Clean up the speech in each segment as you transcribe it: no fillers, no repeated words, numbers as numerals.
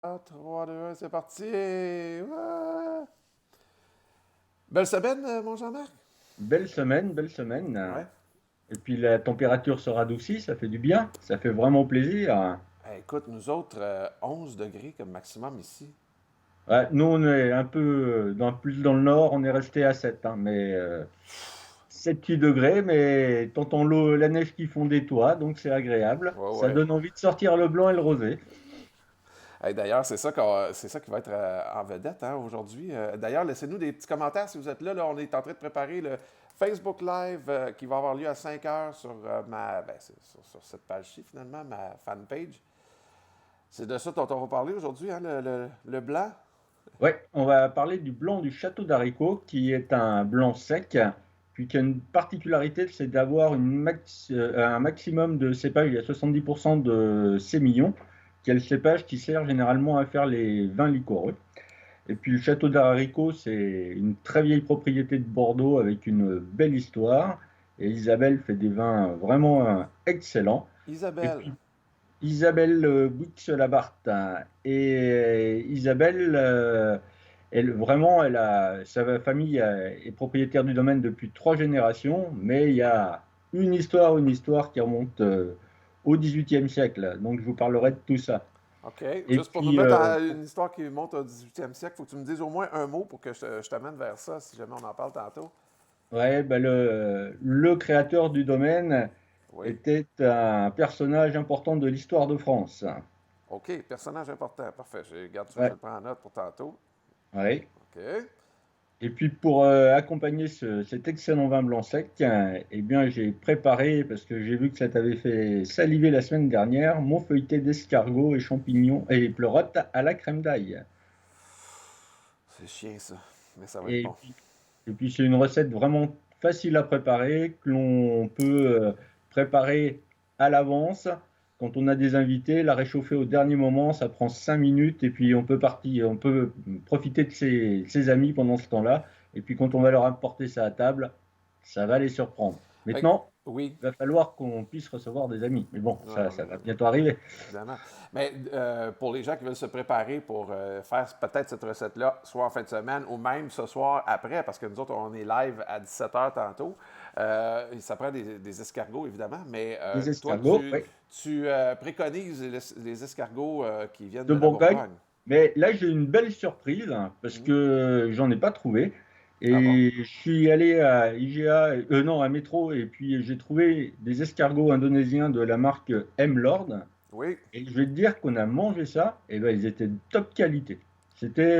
3, 2, 1, c'est parti! Ouais. Belle semaine, mon Jean-Marc? Belle semaine, belle semaine. Ouais. Et puis la température se radoucit, ça fait du bien, ça fait vraiment plaisir. Écoute, nous autres, 11 degrés comme maximum ici. Ouais, nous, on est un peu plus dans le nord, on est resté à 7, hein, mais 7-8 degrés, mais t'entends la neige qui fond des toits, donc c'est agréable. Ouais, Ça ouais. donne envie de sortir le blanc et le rosé. D'ailleurs, c'est ça qui va être en vedette hein, aujourd'hui. D'ailleurs, laissez-nous des petits commentaires si vous êtes là. Là, on est en train de préparer le Facebook Live qui va avoir lieu à 5 heures sur sur cette page-ci, finalement, ma fanpage. C'est de ça dont on va parler aujourd'hui, hein, le blanc. Ouais, on va parler du blanc du château d'Haricot, qui est un blanc sec, puis qui a une particularité, c'est d'avoir un maximum de cépage, il y a 70% de sémillon, qui est le cépage qui sert généralement à faire les vins liquoreux. Et puis le château d'Haricot, c'est une très vieille propriété de Bordeaux avec une belle histoire. Et Isabelle fait des vins vraiment excellents. Et Isabelle. puis Isabelle Boux-Labarthe, hein. Et Isabelle, sa famille est propriétaire du domaine depuis 3 générations, mais il y a une histoire qui remonte au XVIIIe siècle. Donc je vous parlerai de tout ça. OK. Et Juste pour nous puis, mettre à une histoire qui monte au 18e siècle, il faut que tu me dises au moins un mot pour que je t'amène vers ça, si jamais on en parle tantôt. ouais, ben le créateur du domaine Oui. était un personnage important de l'histoire de France. OK. Personnage important. Parfait. Garde ça, je Ouais, le prends en note pour tantôt. ouais. OK. Et puis pour accompagner cet excellent vin blanc sec, eh bien j'ai préparé, parce que j'ai vu que ça t'avait fait saliver la semaine dernière, mon feuilleté d'escargot et champignons et pleurotes à la crème d'ail. C'est chien, ça. Mais ça va être Et bon. puis, et puis c'est une recette vraiment facile à préparer, que l'on peut préparer à l'avance. Quand on a des invités, la réchauffer au dernier moment, ça prend 5 minutes et puis on peut profiter de ses amis pendant ce temps-là. Et puis quand on va leur apporter ça à table, ça va les surprendre. Hey, Maintenant, oui. il va falloir qu'on puisse recevoir des amis. Mais bon, Non, non, ça non, va non, bientôt arriver. évidemment. Mais pour les gens qui veulent se préparer pour faire peut-être cette recette-là, soit en fin de semaine ou même ce soir après, parce que nous autres, on est live à 17 h tantôt, ça prend des escargots, évidemment, mais Des toi, escargots, oui, tu préconises les escargots qui viennent de de la Bourgogne. Bourgogne. Mais là, j'ai une belle surprise hein, parce Mhm. que j'en ai pas trouvé. Ah bon? Et je suis allé à IGA, non, à Métro, et puis j'ai trouvé des escargots indonésiens de la marque M-Lord. Oui. Et je vais te dire qu'on a mangé ça, et ben ils étaient de top qualité. C'était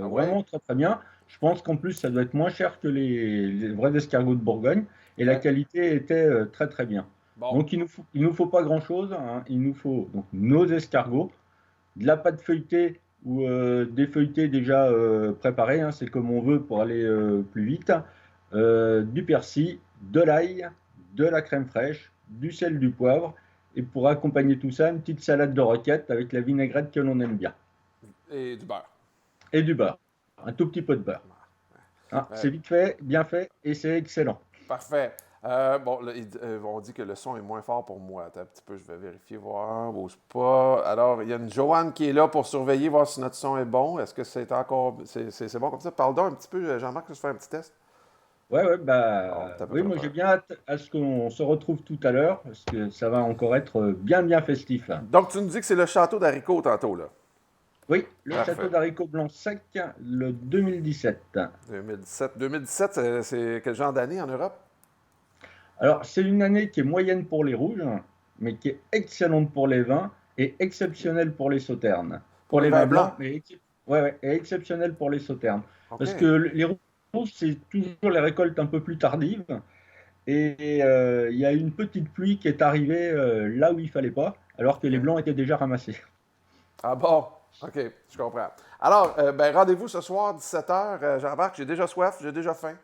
Ah ouais? vraiment très très bien. Je pense qu'en plus, ça doit être moins cher que les vrais escargots de Bourgogne, et la OK. qualité était très très bien. Bon. Donc il nous faut pas grand-chose, hein. Il nous faut donc nos escargots, de la pâte feuilletée ou des feuilletés déjà préparés, hein, c'est comme on veut pour aller plus vite, du persil, de l'ail, de la crème fraîche, du sel, du poivre, et pour accompagner tout ça, une petite salade de roquette avec la vinaigrette que l'on aime bien, Et du beurre. et du beurre, un tout petit peu de beurre. Hein, Euh, c'est vite fait, bien fait, et c'est excellent. Parfait. Bon, là, on dit que le son est moins fort pour moi. Attends un petit peu, je vais vérifier, voir. Bouge pas. Alors, il y a une Joanne qui est là pour surveiller, voir si notre son est bon. Est-ce que c'est encore. C'est bon comme ça? Parle donc un petit peu, Jean-Marc, je fais un petit test. Ouais, ouais, Bon, bah t'as peu oui, près moi j'ai pas. bien hâte à ce qu'on se retrouve tout à l'heure, parce que ça va encore être bien bien festif. Donc, tu nous dis que c'est le château d'Haricot tantôt, là. Oui, le château Parfait. d'haricots blanc sec, le 2017. 2017. 2017, c'est quel genre d'année en Europe? Alors, c'est une année qui est moyenne pour les rouges, mais qui est excellente pour les vins et OK. exceptionnelle pour les sauternes. Pour Pour les les vins vins blancs. blancs, mais ouais, ouais, et exceptionnelle pour les sauternes. Parce que OK. les rouges, c'est toujours les récoltes un peu plus tardives. Et il y a une petite pluie qui est arrivée là où il fallait pas, alors que les OK. blancs étaient déjà ramassés. Ah bon? OK, je comprends. Alors, ben, rendez-vous ce soir, 17 h. Jean-Marc, j'ai déjà soif, j'ai déjà faim.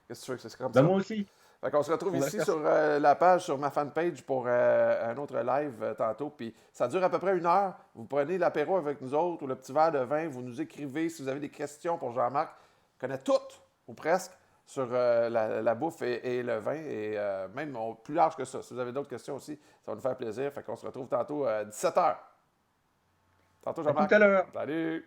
Qu'est-ce que tu veux que c'est comme Ben ça? moi aussi, Fait qu'on se retrouve on va ici faire sur ça. la page, sur ma fanpage pour un autre live tantôt. Puis ça dure à peu près 1 heure. Vous prenez l'apéro avec nous autres ou le petit verre de vin. Vous nous écrivez si vous avez des questions pour Jean-Marc. Il connaît toutes, ou presque, sur la bouffe et le vin. Et même plus large que ça. Si vous avez d'autres questions aussi, ça va nous faire plaisir. Fait qu'on se retrouve tantôt à 17 h. Tantôt, À tout Jean-Marc. à l'heure. Salut!